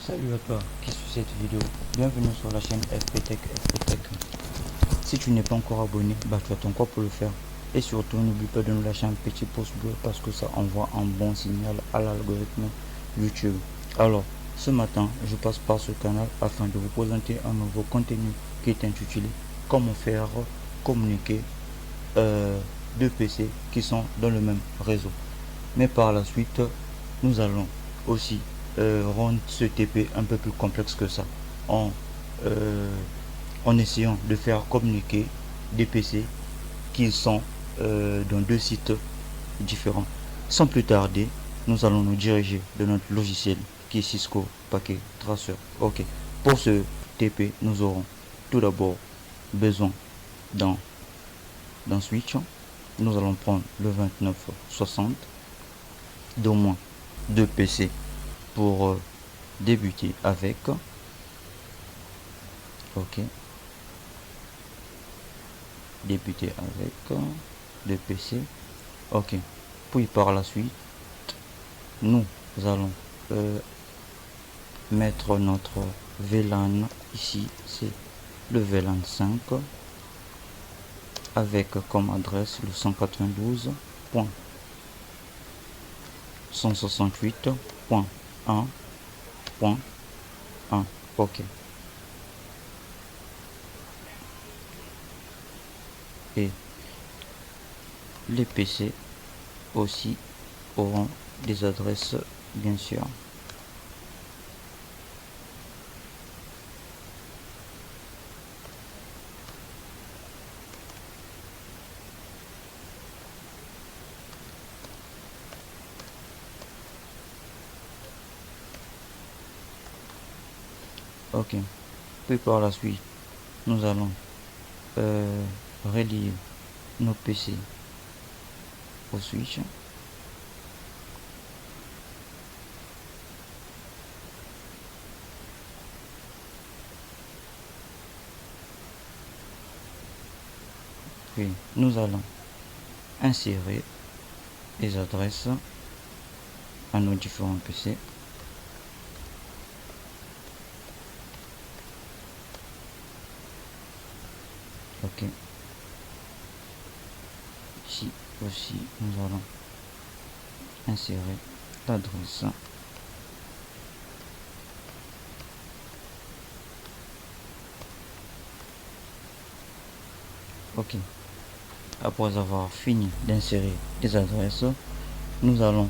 Salut à toi qui suit cette vidéo, bienvenue sur la chaîne FPTech. Si tu n'es pas encore abonné, tu as ton quoi pour le faire. Et surtout n'oublie pas de nous lâcher un petit pouce bleu parce que ça envoie un bon signal à l'algorithme YouTube. Alors, ce matin, je passe par ce canal afin de vous présenter un nouveau contenu qui est intitulé Comment faire communiquer deux PC qui sont dans le même réseau. Mais par la suite, nous allons aussi rendre ce TP un peu plus complexe que ça en essayant de faire communiquer des PC qui sont dans deux sites différents. Sans plus tarder, nous allons nous diriger de notre logiciel qui est Cisco Packet Tracer. Ok, pour ce TP, nous aurons tout d'abord besoin d'un switch. Nous allons prendre le 2960 d'au moins 2 PC pour débuter avec. Ok, débuter avec 2 PC. Ok, puis par la suite nous allons mettre notre VLAN ici, c'est le VLAN 5 avec comme adresse le 192.168.1.1. ok, et les PC aussi auront des adresses bien sûr. Ok, puis par la suite nous allons relier nos PC au switch. Puis nous allons insérer les adresses à nos différents PC. Ok, ici aussi nous allons insérer l'adresse. Ok, après avoir fini d'insérer les adresses, nous allons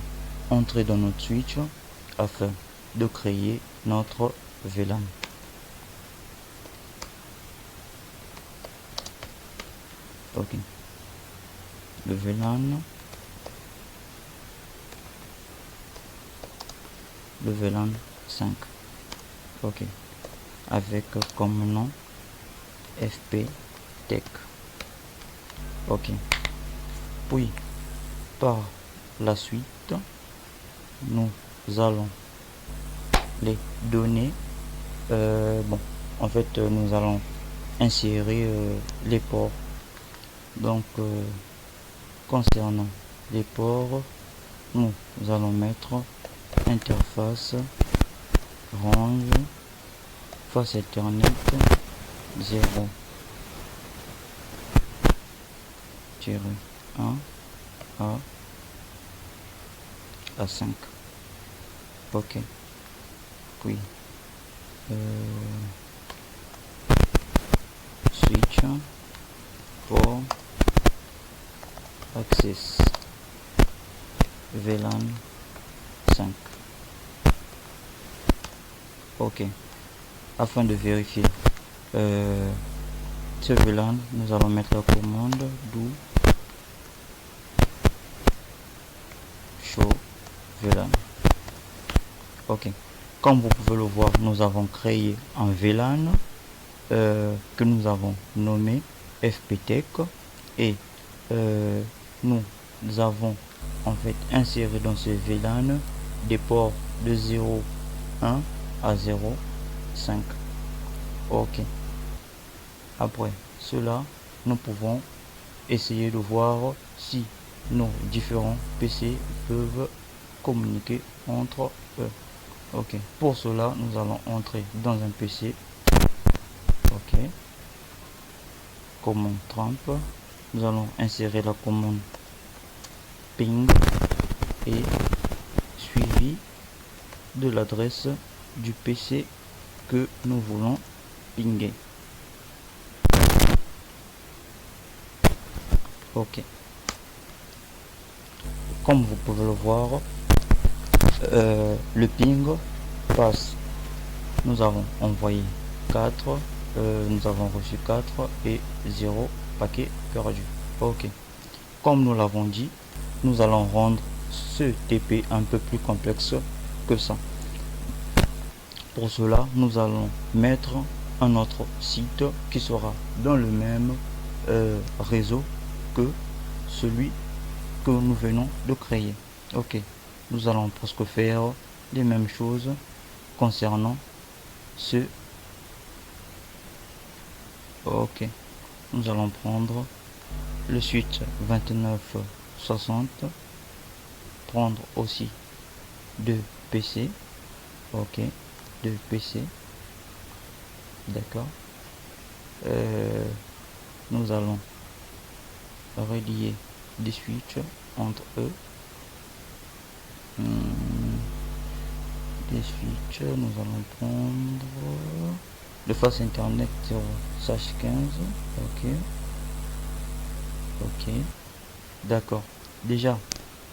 entrer dans notre switch afin de créer notre VLAN. Ok, le VLAN 5. Ok, avec comme nom FPTech. Ok, puis par la suite nous allons les données nous allons insérer les ports. Donc concernant les ports, nous allons mettre interface range face Ethernet 0 1 à 5. ok, puis switch pour access VLAN 5. ok, afin de vérifier ce VLAN, nous allons mettre la commande do show VLAN. ok, comme vous pouvez le voir, nous avons créé un VLAN que nous avons nommé FPTech et nous avons en fait inséré dans ce VLAN des ports de 0,1 à 0,5. ok, après cela nous pouvons essayer de voir si nos différents PC peuvent communiquer entre eux. Ok, pour cela nous allons entrer dans un PC. Ok, commande trempe, nous allons insérer la commande ping et suivi de l'adresse du PC que nous voulons pinguer. Ok, comme vous pouvez le voir, le ping passe. Nous avons envoyé 4, nous avons reçu 4 et 0 paquet perdu. Ok, comme nous l'avons dit, nous allons rendre ce TP un peu plus complexe que ça. Pour cela, nous allons mettre un autre site qui sera dans le même réseau que celui que nous venons de créer. Ok, nous allons presque faire les mêmes choses concernant ce. Ok, nous allons prendre le switch 2960, prendre aussi 2 PC. Ok, 2 PC, d'accord. Nous allons relier des switches entre eux. Des switches, nous allons prendre le face internet 0/15. Ok, ok, d'accord. Déjà,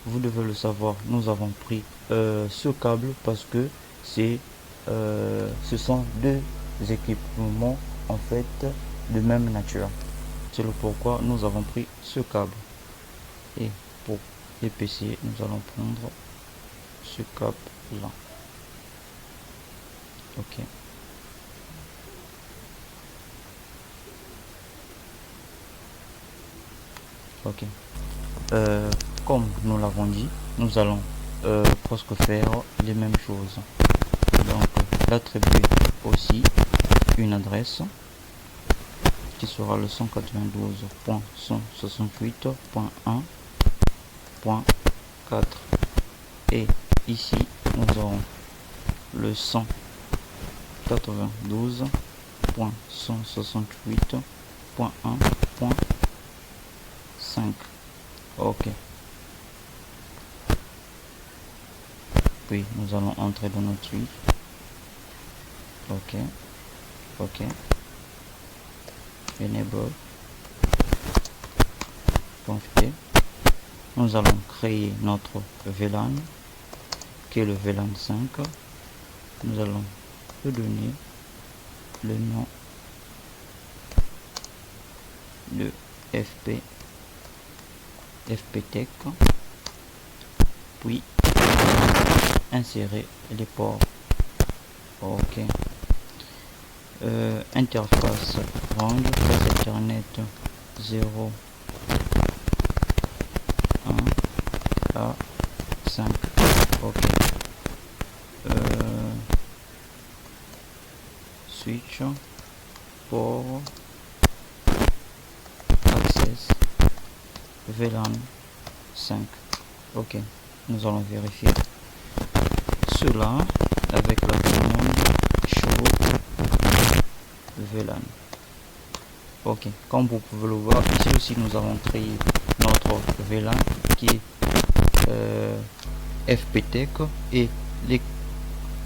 vous devez le savoir, nous avons pris ce câble parce que c'est ce sont deux équipements en fait de même nature. C'est le pourquoi nous avons pris ce câble. Et pour les PC, nous allons prendre ce câble là. Ok. Ok. Comme nous l'avons dit, nous allons presque faire les mêmes choses. Donc, l'attribuer aussi une adresse qui sera le 192.168.1.4 et ici nous aurons le 192.168.1.5. ok, puis nous allons entrer dans notre suite. Ok, ok, enable, config. Nous allons créer notre VLAN qui est le VLAN 5. Nous allons lui donner le nom de FPTech, puis insérer les ports. Ok, interface range face Ethernet 0 1 à 5. ok, switch port access VLAN 5. ok, nous allons vérifier cela avec la commande show VLAN. ok, comme vous pouvez le voir ici aussi nous avons créé notre VLAN qui est FPTech et les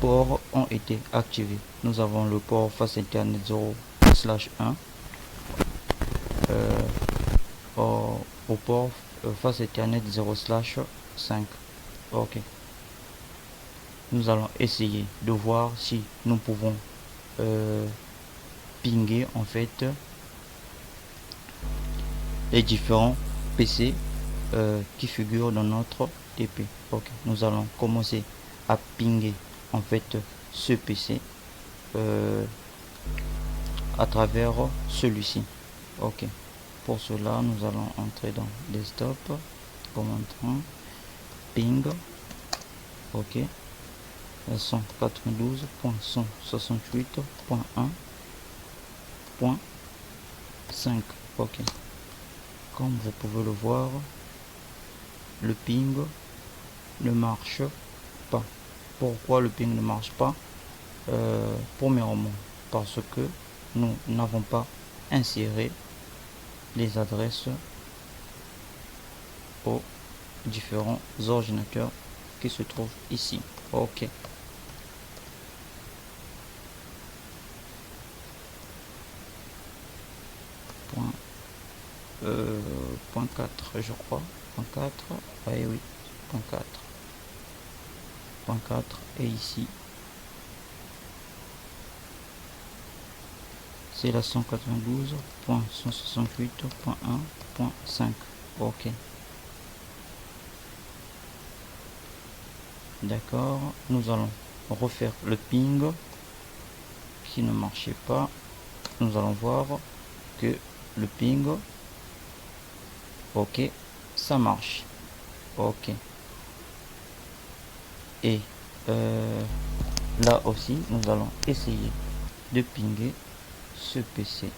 ports ont été activés. Nous avons le port face internet 0/1 au port face internet 0/5. ok, nous allons essayer de voir si nous pouvons pinguer en fait les différents PC qui figurent dans notre TP. ok, nous allons commencer à pinguer en fait ce PC à travers celui-ci. ok, pour cela nous allons entrer dans desktop, commande ping. ok, 192.168.1.5. ok, comme vous pouvez le voir, le ping ne marche pas. Pourquoi le ping ne marche pas? Premièrement, parce que nous n'avons pas inséré les adresses aux différents ordinateurs qui se trouvent ici. Ok. Point 4, je crois. Point 4. Oui. Point 4. Point 4. Et ici, c'est la 192.168.1.5. Ok. D'accord. Nous allons refaire le ping qui ne marchait pas. Nous allons voir que le ping, ok, ça marche. Ok. Et là aussi, nous allons essayer de pinguer ce PC.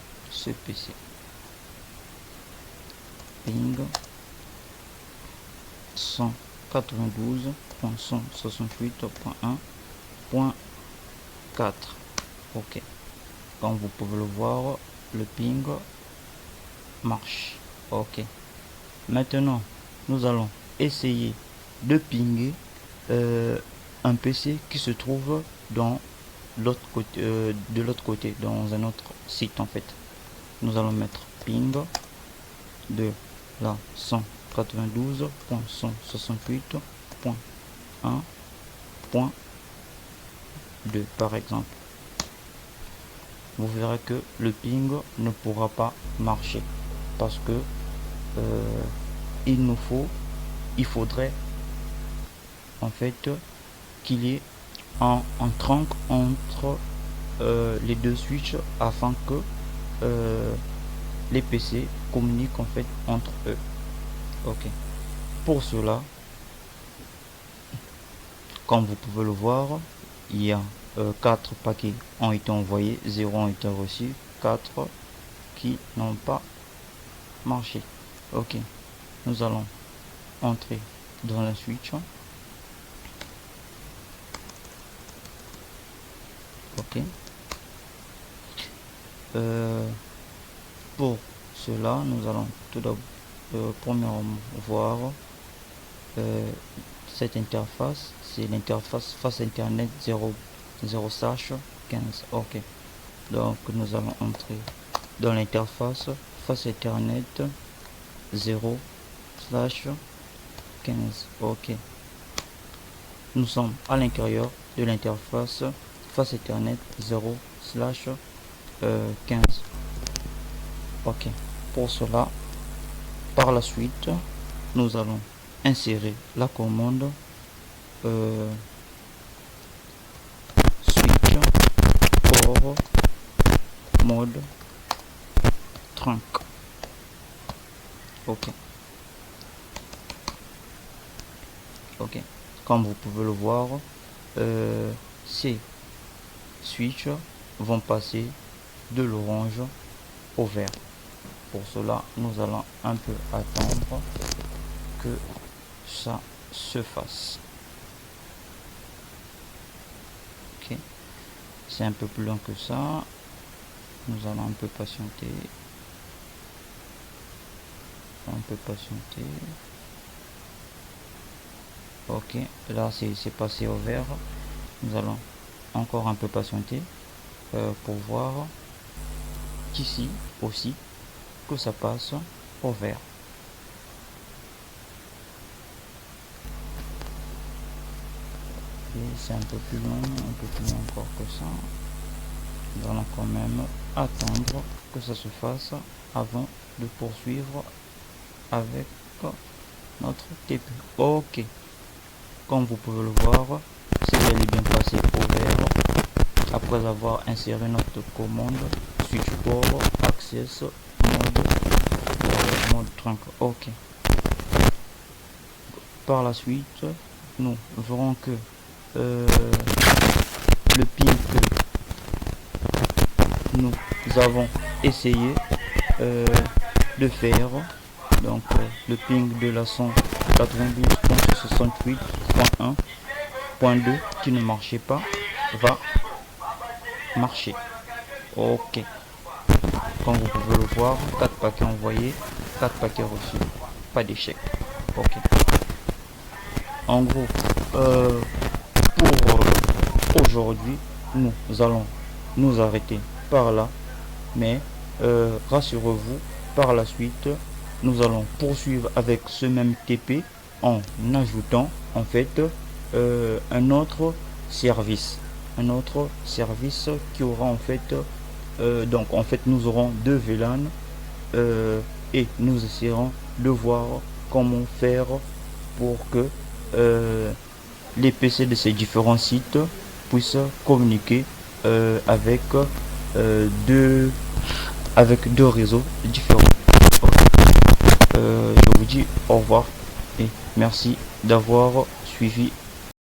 Ping 192.168.1.4. Ok. Comme vous pouvez le voir, le ping marche. Ok. Maintenant, nous allons essayer de pinguer un PC qui se trouve dans l'autre côté, de l'autre côté, dans un autre site en fait. Nous allons mettre ping de la 192.168.1.2 par exemple. Vous verrez que le ping ne pourra pas marcher parce que il faudrait en fait qu'il y ait un trunk entre les deux switches afin que les PC communiquent en fait entre eux. Ok. Pour cela, comme vous pouvez le voir, il y a 4 paquets ont été envoyés, 0 ont été reçus, 4 qui n'ont pas marché. Ok. Nous allons entrer dans la switch. Ok. Pour cela, nous allons tout d'abord premièrement voir cette interface. C'est l'interface face internet 0/15. Ok. Donc nous allons entrer dans l'interface face internet 0/15. Ok. Nous sommes à l'intérieur de l'interface face internet 0/15. Ok. Pour cela, par la suite, nous allons insérer la commande switch for mode trunk. Ok. Comme vous pouvez le voir, ces switches vont passer de l'orange au vert. Pour cela, nous allons un peu attendre que ça se fasse. Ok. C'est un peu plus long que ça. Nous allons un peu patienter. Ok. Là, c'est passé au vert. Nous allons encore un peu patienter pour voir qu'ici aussi que ça passe au vert. Et c'est un peu plus long encore que ça. Nous allons quand même attendre que ça se fasse avant de poursuivre avec notre TP. Ok. Comme vous pouvez le voir, c'est bel et bien passé au vert après avoir inséré notre commande switch port access mode trunk. Ok. Par la suite, nous verrons que le ping que nous avons essayé de faire, donc le ping de la 192.168.1 point 2 qui ne marchait pas va marcher. Ok, comme vous pouvez le voir, 4 paquets envoyés, 4 paquets reçus, pas d'échec. Ok, en gros, pour aujourd'hui, nous allons nous arrêter par là, mais rassurez-vous, par la suite nous allons poursuivre avec ce même TP en ajoutant en fait un autre service qui aura en fait donc en fait nous aurons deux VLAN et nous essaierons de voir comment faire pour que les PC de ces différents sites puissent communiquer avec deux réseaux différents. Je vous dis au revoir et merci d'avoir suivi